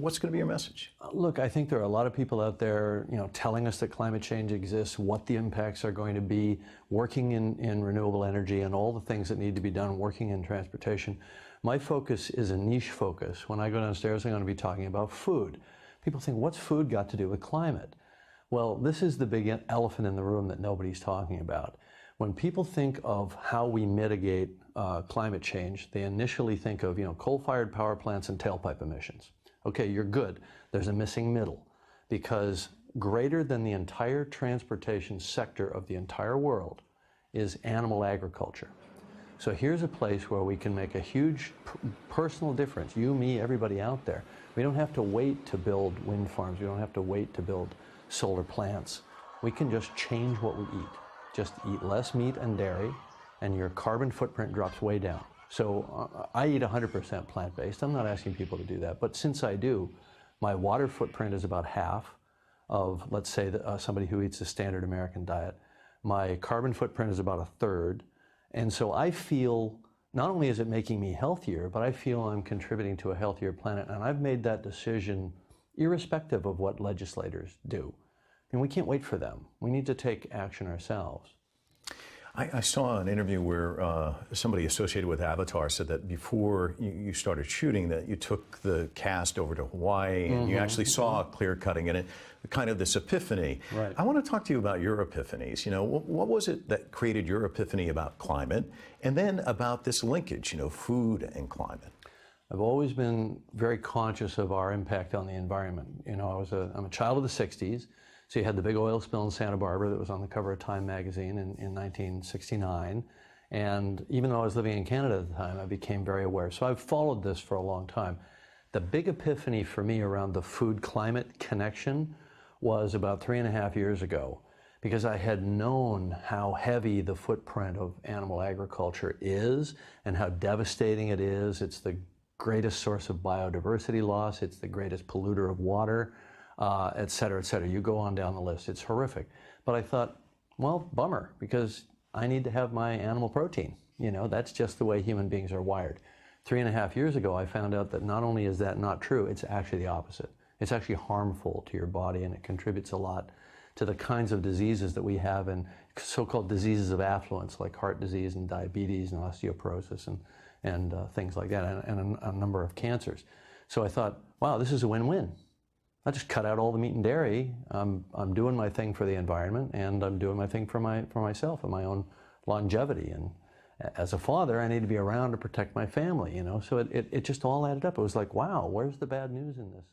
what's going to be your message? Look, I think there are a lot of people out there, telling us that climate change exists, what the impacts are going to be, working in renewable energy and all the things that need to be done, working in transportation. My focus is a niche focus. When I go downstairs, I'm going to be talking about food. People think, what's food got to do with climate? Well, this is the big elephant in the room that nobody's talking about. When people think of how we mitigate climate change, they initially think of, coal-fired power plants and tailpipe emissions. Okay, you're good. There's a missing middle, because greater than the entire transportation sector of the entire world is animal agriculture. So here's a place where we can make a huge personal difference, you, me, everybody out there. We don't have to wait to build wind farms. We don't have to wait to build solar plants. We can just change what we eat. Just eat less meat and dairy, and your carbon footprint drops way down. So I eat 100% plant-based. I'm not asking people to do that, but since I do, my water footprint is about half of, let's say, somebody who eats a standard American diet. My carbon footprint is about a third, and so I feel not only is it making me healthier, but I feel I'm contributing to a healthier planet, and I've made that decision irrespective of what legislators do. And we can't wait for them. We need to take action ourselves. I saw an interview where somebody associated with Avatar said that before you started shooting, that you took the cast over to Hawaii and you actually saw clear cutting in it, kind of this epiphany. Right. I want to talk to you about your epiphanies. What was it that created your epiphany about climate, and then about this linkage, food and climate? I've always been very conscious of our impact on the environment. I'm a child of the 60s. So you had the big oil spill in Santa Barbara that was on the cover of Time magazine in 1969. And even though I was living in Canada at the time, I became very aware. So I've followed this for a long time. The big epiphany for me around the food-climate connection was about 3.5 years ago, because I had known how heavy the footprint of animal agriculture is and how devastating it is. It's the greatest source of biodiversity loss. It's the greatest polluter of water. Et cetera, et cetera. You go on down the list. It's horrific. But I thought, well, bummer, because I need to have my animal protein. That's just the way human beings are wired. 3.5 years ago, I found out that not only is that not true, it's actually the opposite. It's actually harmful to your body, and it contributes a lot to the kinds of diseases that we have, and so-called diseases of affluence, like heart disease and diabetes and osteoporosis and things like that, and a number of cancers. So I thought, wow, this is a win-win. I just cut out all the meat and dairy. I'm doing my thing for the environment, and I'm doing my thing for myself and my own longevity. And as a father, I need to be around to protect my family. So it just all added up. It was like, wow, where's the bad news in this?